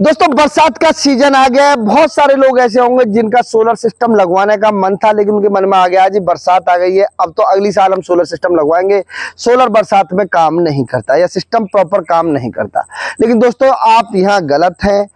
दोस्तों बरसात का सीजन आ गया है। बहुत सारे लोग ऐसे होंगे जिनका सोलर सिस्टम लगवाने का मन था, लेकिन उनके मन में आ गया जी बरसात आ गई है, अब तो अगली साल हम सोलर सिस्टम लगवाएंगे। सोलर बरसात में काम नहीं करता या सिस्टम प्रॉपर काम नहीं करता। लेकिन दोस्तों आप यहाँ गलत हैं।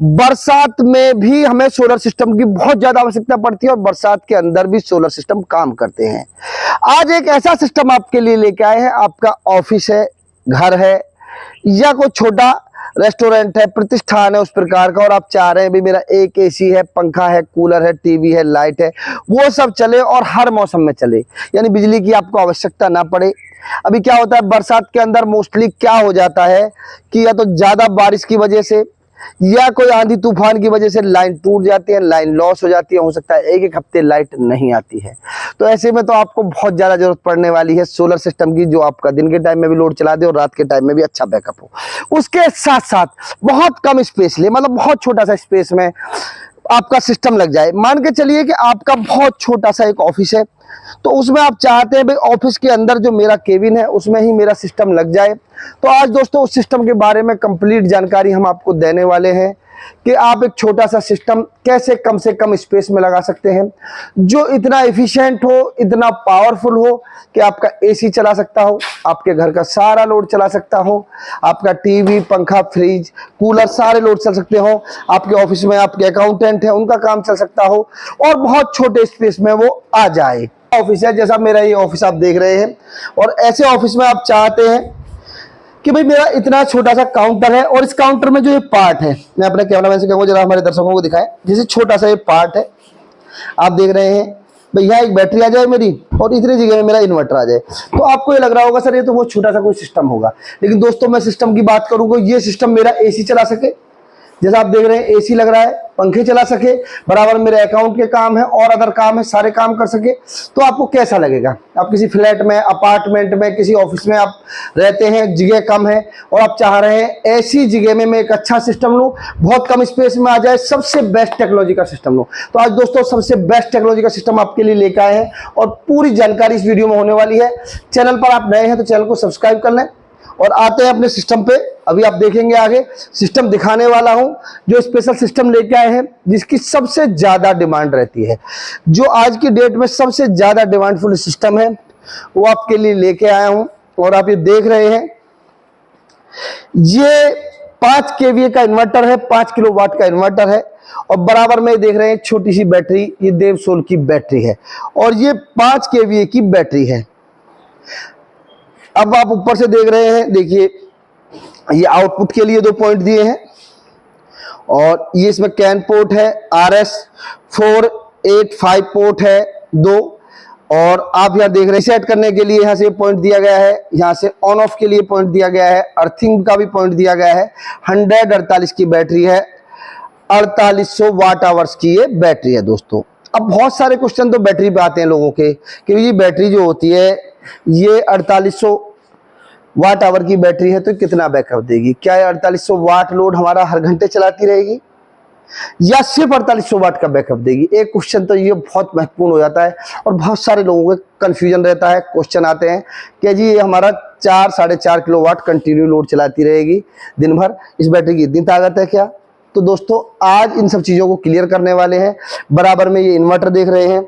बरसात में भी हमें सोलर सिस्टम की बहुत ज्यादा आवश्यकता पड़ती है और बरसात के अंदर भी सोलर सिस्टम काम करते हैं। आज एक ऐसा सिस्टम आपके लिए लेके आए हैं। आपका ऑफिस है, घर है या कोई छोटा रेस्टोरेंट है, प्रतिष्ठान है उस प्रकार का, और आप चाह रहे हैं भी मेरा एक एसी है, पंखा है, कूलर है, टीवी है, लाइट है, वो सब चले और हर मौसम में चले, यानी बिजली की आपको आवश्यकता ना पड़े। अभी क्या होता है बरसात के अंदर मोस्टली क्या हो जाता है कि या तो ज्यादा बारिश की वजह से या कोई आंधी तूफान की वजह से लाइन टूट जाती है, लाइन लॉस हो जाती है, हो सकता है एक एक हफ्ते लाइट नहीं आती है। तो ऐसे में तो आपको बहुत ज्यादा जरूरत पड़ने वाली है सोलर सिस्टम की, जो आपका दिन के टाइम में भी लोड चला दे और रात के टाइम में भी अच्छा बैकअप हो। उसके साथ साथ बहुत कम स्पेस ले, मतलब बहुत छोटा सा स्पेस में आपका सिस्टम लग जाए। मान के चलिए कि आपका बहुत छोटा सा एक ऑफिस है, तो उसमें आप चाहते हैं भाई ऑफिस के अंदर जो मेरा केबिन है उसमें ही मेरा सिस्टम लग जाए। तो आज दोस्तों उस सिस्टम के बारे में कंप्लीट जानकारी हम आपको देने वाले हैं कि आप एक छोटा सा सिस्टम कैसे कम से कम स्पेस में लगा सकते हैं, जो इतना एफिशिएंट हो, इतना पावरफुल हो कि आपका एसी चला सकता हो, आपके घर का सारा लोड चला सकता हो, आपका टीवी, पंखा, फ्रिज, कूलर सारे लोड चल सकते हो, आपके ऑफिस में आपके अकाउंटेंट है उनका काम चल सकता हो और बहुत छोटे स्पेस में वो आ जाए। ऑफिस है, जैसा मेरा ये ऑफिस आप देख रहे हैं, और ऐसे ऑफिस में आप चाहते हैं कि भाई मेरा इतना छोटा सा काउंटर है और इस काउंटर में जो ये पार्ट है, मैं अपने कैमरामैन से कहूँगा जरा हमारे दर्शकों को दिखाएं। जैसे छोटा सा ये पार्ट है आप देख रहे हैं, भाई यहाँ एक बैटरी आ जाए मेरी और इतनी जगह में मेरा इन्वर्टर आ जाए, तो आपको ये लग रहा होगा सर ये तो बहुत छोटा सा कोई सिस्टम होगा। लेकिन दोस्तों मैं सिस्टम की बात करूंगा, ये सिस्टम मेरा एसी चला सके, जैसा आप देख रहे हैं एसी लग रहा है, पंखे चला सके, बराबर मेरे अकाउंट के काम है और अदर काम है, सारे काम कर सके, तो आपको कैसा लगेगा। आप किसी फ्लैट में, अपार्टमेंट में, किसी ऑफिस में आप रहते हैं, जगह कम है और आप चाह रहे हैं ऐसी जगह में मैं एक अच्छा सिस्टम लूं, बहुत कम स्पेस में आ जाए, सबसे बेस्ट टेक्नोलॉजी का सिस्टम लूं। तो आज दोस्तों सबसे बेस्ट टेक्नोलॉजी का सिस्टम आपके लिए लेकर आए हैं और पूरी जानकारी इस वीडियो में होने वाली है। चैनल पर आप नए हैं तो चैनल को सब्सक्राइब कर लें और आते हैं अपने सिस्टम पे। अभी आप देखेंगे आगे सिस्टम दिखाने वाला हूं, जो स्पेशल सिस्टम लेके आए हैं जिसकी सबसे ज्यादा डिमांड रहती है, जो आज की डेट में सबसे ज्यादा डिमांडफुल सिस्टम है, वो आपके लिए लेके आया हूं। और आप ये देख रहे हैं ये 5 kVA का इन्वर्टर है, 5 किलोवाट का इन्वर्टर है और बराबर में देख रहे हैं छोटी सी बैटरी, ये देवसोल की बैटरी है और ये 5 kVA की बैटरी है। अब आप ऊपर से देख रहे हैं, देखिए ये आउटपुट के लिए 2 पॉइंट दिए हैं और ये इसमें कैन पोर्ट है, RS 485 पोर्ट है 2, और आप यहाँ देख रहे हैं सेट करने के लिए यहाँ से पॉइंट दिया गया है, यहाँ से ऑन ऑफ के लिए पॉइंट दिया गया है, अर्थिंग का भी पॉइंट दिया गया है। 148 की बैटरी है, 4800 वाट आवर्स की ये बैटरी है दोस्तों। अब बहुत सारे क्वेश्चन तो बैटरी पे आते हैं लोगों के कि ये बैटरी जो होती है ये 4800 वाट आवर की बैटरी है तो कितना बैकअप देगी, क्या 4800 वाट लोड हमारा हर घंटे चलाती रहेगी या सिर्फ 4800 वाट का बैकअप देगी। एक क्वेश्चन तो ये बहुत महत्वपूर्ण हो जाता है और बहुत सारे लोगों को कंफ्यूजन रहता है, क्वेश्चन आते हैं कि जी ये हमारा 4 साढ़े 4 किलोवाट कंटिन्यू लोड चलाती रहेगी दिन भर, इस बैटरी की इतनी ताकत है क्या। तो दोस्तों आज इन सब चीजों को क्लियर करने वाले हैं। बराबर में ये इन्वर्टर देख रहे हैं,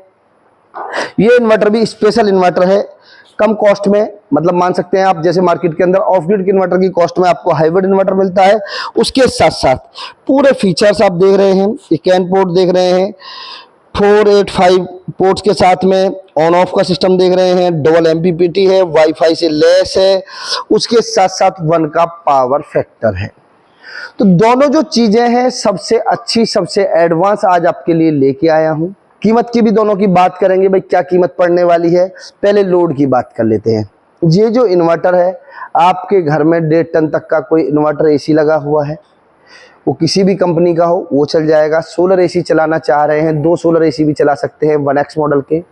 ये इन्वर्टर भी स्पेशल इन्वर्टर है, कम कॉस्ट में, मतलब मान सकते हैं आप जैसे मार्केट के अंदर ऑफ ग्रिड के इन्वर्टर की कॉस्ट में आपको हाइब्रिड इन्वर्टर मिलता है। उसके साथ साथ पूरे फीचर्स आप देख रहे हैं, ये कैन पोर्ट देख रहे हैं, 485 पोर्ट्स के साथ में ऑन ऑफ का सिस्टम देख रहे हैं, डबल MPPT है, वाईफाई से लेस है, उसके साथ साथ 1 का पावर फैक्टर है। तो दोनों जो चीजें हैं सबसे अच्छी, सबसे एडवांस आज आपके लिए लेके आया हूं। कीमत की भी दोनों की बात करेंगे, भाई क्या कीमत पड़ने वाली है। पहले लोड की बात कर लेते हैं। ये जो इन्वर्टर है आपके घर में 1.5 टन तक का कोई इन्वर्टर एसी लगा हुआ है, वो किसी भी कंपनी का हो वो चल जाएगा। सोलर एसी चलाना चाह रहे हैं 2 सोलर एसी भी चला सकते हैं 1X मॉडल के,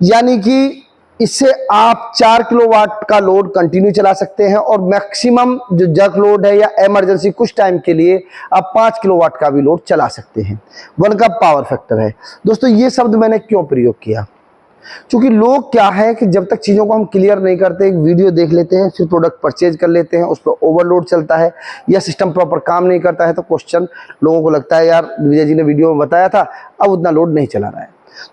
यानी कि इससे आप 4 किलोवाट का लोड कंटिन्यू चला सकते हैं और मैक्सिमम जो जर्क लोड है या इमरजेंसी कुछ टाइम के लिए आप 5 किलोवाट का भी लोड चला सकते हैं। 1 का पावर फैक्टर है। दोस्तों ये शब्द मैंने क्यों प्रयोग किया, क्योंकि लोग क्या है कि जब तक चीज़ों को हम क्लियर नहीं करते, एक वीडियो देख लेते हैं, फिर प्रोडक्ट परचेज कर लेते हैं, उस पर ओवरलोड चलता है या सिस्टम प्रॉपर काम नहीं करता है, तो क्वेश्चन लोगों को लगता है यार विजय जी ने वीडियो में बताया था, अब उतना लोड नहीं चला रहा है।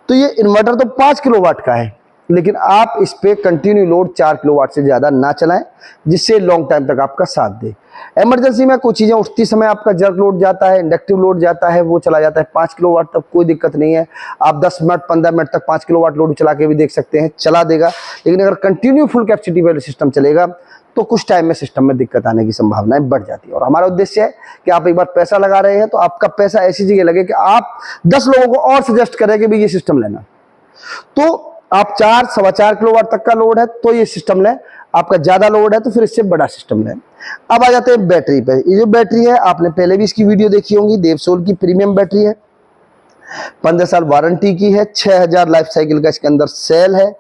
तो ये इन्वर्टर तो 5 किलोवाट का है, लेकिन आप इस पे कंटिन्यू लोड 4 किलोवाट से ज़्यादा ना चलाएं, जिससे लॉन्ग टाइम तक आपका साथ दे। इमरजेंसी में कुछ चीज़ें उठती समय आपका जर्क लोड जाता है, इंडक्टिव लोड जाता है, वो चला जाता है 5 किलोवाट तक, कोई दिक्कत नहीं है। आप 10 मिनट 15 मिनट तक 5 किलोवाट लोड चला के भी देख सकते हैं, चला देगा। लेकिन अगर कंटिन्यू फुल कैपेसिटी वाला सिस्टम चलेगा तो कुछ टाइम में सिस्टम में दिक्कत आने की संभावनाएं बढ़ जाती है। और हमारा उद्देश्य है कि आप एक बार पैसा लगा रहे हैं तो आपका पैसा ऐसी जगह लगे कि आप 10 लोगों को और सजेस्ट करें कि भाई ये सिस्टम लेना। तो आप 4 सवा 4 किलोवाट तक का लोड है तो ये सिस्टम लें, आपका ज्यादा लोड है तो फिर इससे बड़ा सिस्टम लें। अब आ जाते हैं बैटरी पे। ये जो बैटरी है आपने पहले भी इसकी वीडियो देखी होगी, देवसोल की प्रीमियम बैटरी है, 15 साल वारंटी की है, 6000 लाइफ साइकिल का इसके अंदर सेल है।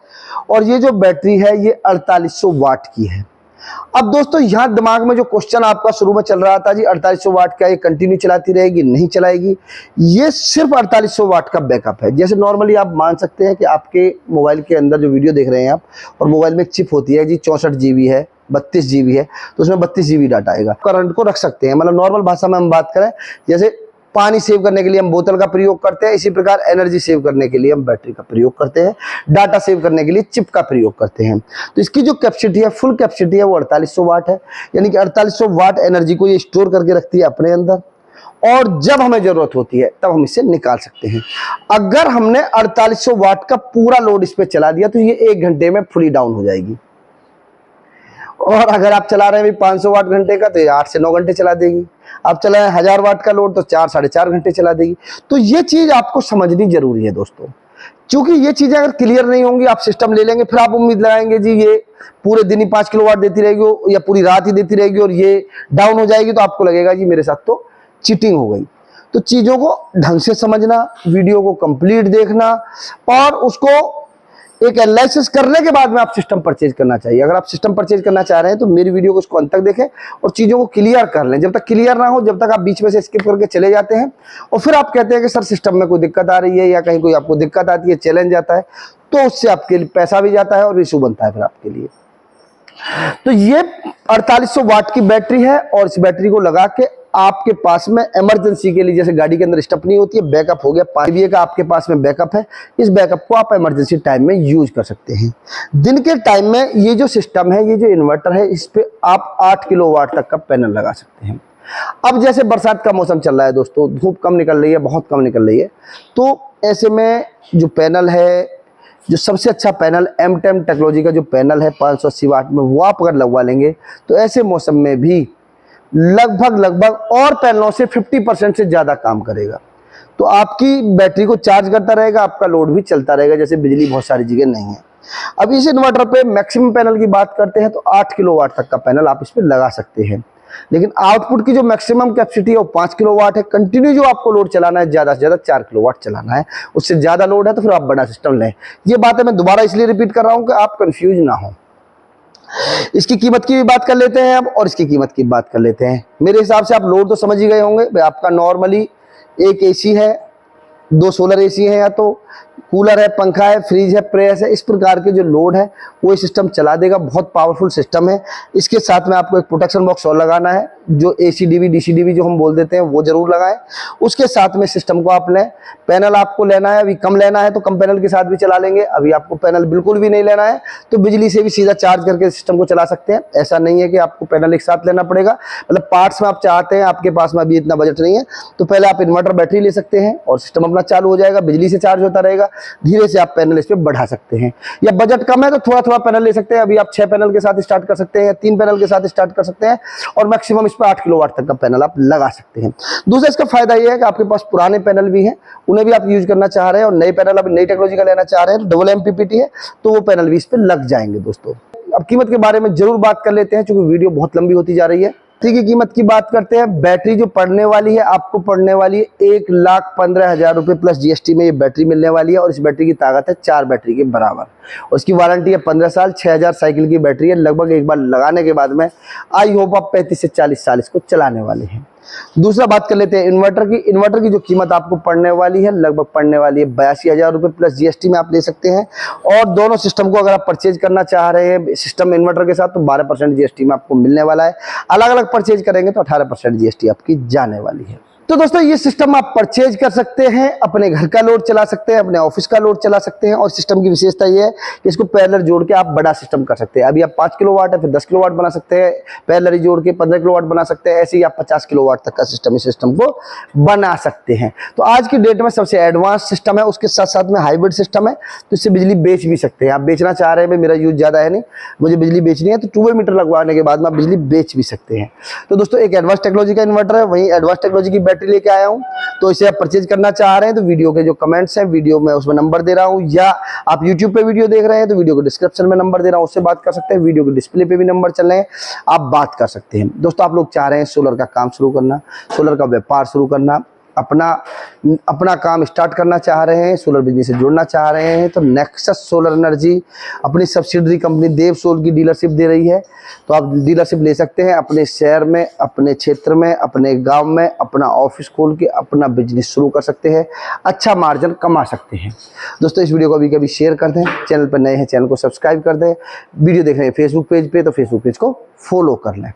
और ये जो बैटरी है ये 4800 वाट की है। अब दोस्तों यहाँ दिमाग में जो क्वेश्चन आपका शुरू में चल रहा था जी 4800 वाट का ये कंटिन्यू चलाती रहेगी नहीं चलाएगी, ये सिर्फ 4800 वाट का बैकअप है। जैसे नॉर्मली आप मान सकते हैं कि आपके मोबाइल के अंदर जो वीडियो देख रहे हैं आप, और मोबाइल में एक चिप होती है जी 64 GB है, 32 GB है, तो उसमें 32 GB डाटा आएगा। करंट को रख सकते हैं, मतलब नॉर्मल भाषा में हम बात करें, जैसे पानी सेव करने के लिए हम बोतल का प्रयोग करते हैं, इसी प्रकार एनर्जी सेव करने के लिए हम बैटरी का प्रयोग करते हैं, डाटा सेव करने के लिए चिप का प्रयोग करते हैं। तो इसकी जो कैपेसिटी है, फुल कैपेसिटी है, वो 4800 वाट है। यानी कि 4800 वाट एनर्जी को ये स्टोर करके रखती है अपने अंदर, और जब हमें जरूरत होती है तब हम इसे निकाल सकते हैं। अगर हमने 4800 वाट का पूरा लोड इस पर चला दिया तो ये 1 घंटे में फुली डाउन हो जाएगी। और अगर आप चला रहे हैं 500 वाट घंटे का तो ये 8 से 9 घंटे चला देगी। आप चलाएं 1000 वाट का लोड तो 4 साढ़े 4 घंटे चला देगी। तो ये चीज आपको समझनी जरूरी है दोस्तों, क्योंकि ये चीजें अगर क्लियर नहीं होंगी, आप सिस्टम ले लेंगे फिर आप उम्मीद लगाएंगे जी ये पूरे दिन ही 5 किलोवाट देती रहेगी या पूरी रात ही देती रहेगी और ये डाउन हो जाएगी, तो आपको लगेगा जी मेरे साथ तो चीटिंग हो गई। तो चीजों को ढंग से समझना, वीडियो को कंप्लीट देखना और उसको एक एनालिसिस करने के बाद में आप सिस्टम परचेज करना चाहिए। अगर आप सिस्टम परचेज करना चाह रहे हैं तो मेरी वीडियो को उसको अंत तक देखें और चीज़ों को क्लियर कर लें। जब तक क्लियर ना हो, जब तक आप बीच में से स्किप करके चले जाते हैं और फिर आप कहते हैं कि सर सिस्टम में कोई दिक्कत आ रही है या कहीं कोई आपको दिक्कत आती है, चैलेंज आता है, तो उससे आपके लिए पैसा भी जाता है और इशू बनता है फिर आपके लिए। तो ये 4800 वाट की बैटरी है और इस बैटरी को लगा के आपके पास में इमरजेंसी के लिए, जैसे गाड़ी के अंदर स्टपनी होती है, बैकअप हो गया 5 का आपके पास में बैकअप है, इस बैकअप को आप इमरजेंसी टाइम में यूज कर सकते हैं। दिन के टाइम में ये जो सिस्टम है, ये जो इन्वर्टर है, इस पे आप 8 किलोवाट तक का पैनल लगा सकते हैं। अब जैसे बरसात का मौसम चल रहा है दोस्तों, धूप कम निकल रही है, बहुत कम निकल रही है, तो ऐसे में जो पैनल है, जो सबसे अच्छा पैनल M10 टेक्नोलॉजी का जो पैनल है 580 वाट में, वो आप अगर लगवा लेंगे तो ऐसे मौसम में भी लगभग और पैनलों से 50% से ज़्यादा काम करेगा। तो आपकी बैटरी को चार्ज करता रहेगा, आपका लोड भी चलता रहेगा, जैसे बिजली बहुत सारी जगह नहीं है। अब इस इन्वर्टर पे मैक्सिमम पैनल की बात करते हैं तो 8 किलोवाट तक का पैनल आप इस पर लगा सकते हैं, लेकिन आउटपुट की जो मैक्सिमम कैपेसिटी है वो 5 किलोवाट है। कंटिन्यू जो आपको लोड चलाना है ज़्यादा से ज़्यादा 4 किलोवाट चलाना है, उससे ज़्यादा लोड है तो फिर आप बड़ा सिस्टम लें। ये बातें मैं दोबारा इसलिए रिपीट कर रहा हूँ कि आप कंफ्यूज ना हो। इसकी कीमत की भी बात कर लेते हैं अब, और इसकी कीमत की बात कर लेते हैं। मेरे हिसाब से आप लोड तो समझ ही गए होंगे। आपका नॉर्मली एक एसी है, 2 सोलर एसी है, या तो कूलर है, पंखा है, फ्रिज है, प्रेस है, इस प्रकार के जो लोड है वो सिस्टम चला देगा। बहुत पावरफुल सिस्टम है। इसके साथ में आपको एक प्रोटेक्शन बॉक्स और लगाना है, जो ACDV DCDV जो हम बोल देते हैं वो जरूर लगाएं। उसके साथ में सिस्टम को आप लें। पैनल आपको लेना है, अभी कम लेना है तो कम पैनल के साथ भी चला लेंगे। अभी आपको पैनल बिल्कुल भी नहीं लेना है तो बिजली से भी सीधा चार्ज करके सिस्टम को चला सकते हैं। ऐसा नहीं है कि आपको पैनल एक साथ लेना पड़ेगा, मतलब पार्ट्स में आप चाहते हैं, आपके पास में अभी इतना बजट नहीं है तो पहले आप इन्वर्टर बैटरी ले सकते हैं और सिस्टम अपना चालू हो जाएगा, बिजली से चार्ज होता रहेगा। धीरे से आप पैनल इस पर बढ़ा सकते हैं, या बजट कम है तो थोड़ा थोड़ा पैनल ले सकते हैं। अभी आप 6 पैनल के साथ स्टार्ट कर सकते हैं या 3 पैनल के साथ स्टार्ट कर सकते हैं, और मैक्सिमम इस पर 8 किलोवाट तक का पैनल आप लगा सकते हैं। दूसरा इसका फायदा यह है कि आपके पास पुराने पैनल भी हैं, उन्हें भी आप यूज करना चाह रहे हैं, और नए पैनल अभी नई टेक्नोलॉजी का लेना चाह रहे हैं तो डबल MPPT है तो वो पैनल भी इस पर लग जाएंगे दोस्तों। अब कीमत के बारे में जरूर बात कर लेते हैं, क्योंकि वीडियो बहुत लंबी होती जा रही है। ठीक है, कीमत की बात करते हैं। बैटरी जो पड़ने वाली है आपको पड़ने वाली है 1,15,000 रुपये प्लस GST में ये बैटरी मिलने वाली है, और इस बैटरी की ताकत है 4 बैटरी के बराबर। और उसकी वारंटी है 15 साल, 6000 साइकिल की बैटरी है। लगभग एक बार लगाने के बाद में आई होप आप 35 से 40 साल इसको चलाने वाले हैं। दूसरा बात कर लेते हैं इन्वर्टर की। इन्वर्टर की जो कीमत आपको पड़ने वाली है, लगभग पड़ने वाली है 82,000 रुपये प्लस जीएसटी में आप ले सकते हैं। और दोनों सिस्टम को अगर आप परचेज करना चाह रहे हैं सिस्टम इन्वर्टर के साथ, तो 12% जीएसटी में आपको मिलने वाला है। अलग अलग परचेज करेंगे तो 18% जीएसटी आपकी जाने वाली है। तो दोस्तों ये सिस्टम आप परचेज कर सकते हैं, अपने घर का लोड चला सकते हैं, अपने ऑफिस का लोड चला सकते हैं। और सिस्टम की विशेषता ये है कि इसको पैरेलल जोड़ के आप बड़ा सिस्टम कर सकते हैं। अभी आप 5 किलोवाट है, फिर 10 किलोवाट बना सकते हैं, पैरेलल जोड़ के 15 किलोवाट बना सकते हैं। ऐसे ही आप 50 किलोवाट तक का सिस्टम इस सिस्टम को बना सकते हैं। तो आज की डेट में सबसे एडवांस सिस्टम है, उसके साथ साथ में हाइब्रिड सिस्टम है, तो इससे बिजली बेच भी सकते हैं। आप बेचना चाह रहे हैं, मेरा यूज ज़्यादा है नहीं, मुझे बिजली बेचनी है, तो 2 मीटर लगवाने के बाद में आप बिजली बेच भी सकते हैं। तो दोस्तों एक एडवांस टेक्नोलॉजी का इन्वर्टर है, वहीं एडवांस टेक्नोलॉजी की बैटरी लेके आया हूँ। तो इसे आप परचेज करना चाह रहे हैं तो वीडियो के जो कमेंट्स हैं, वीडियो में उसमें नंबर दे रहा हूं, या आप यूट्यूब पे वीडियो देख रहे हैं तो वीडियो के डिस्क्रिप्शन में नंबर दे रहा हूं, उससे बात कर सकते हैं। वीडियो के डिस्प्ले पे भी नंबर चल रहे हैं, आप बात कर सकते हैं। दोस्तों आप लोग चाह रहे हैं सोलर का काम शुरू करना, सोलर का व्यापार शुरू करना, अपना काम स्टार्ट करना चाह रहे हैं, सोलर बिजनेस से जुड़ना चाह रहे हैं, तो नेक्सस सोलर एनर्जी अपनी सब्सिडरी कंपनी देव सोल की डीलरशिप दे रही है। तो आप डीलरशिप ले सकते हैं, अपने शहर में, अपने क्षेत्र में, अपने गांव में अपना ऑफिस खोल के अपना बिजनेस शुरू कर सकते हैं, अच्छा मार्जिन कमा सकते हैं। दोस्तों इस वीडियो को अभी कभी शेयर कर दें, चैनल पर नए हैं चैनल को सब्सक्राइब कर दें, वीडियो देख रहे हैं फेसबुक पेज पे तो फेसबुक पेज को फॉलो कर लें।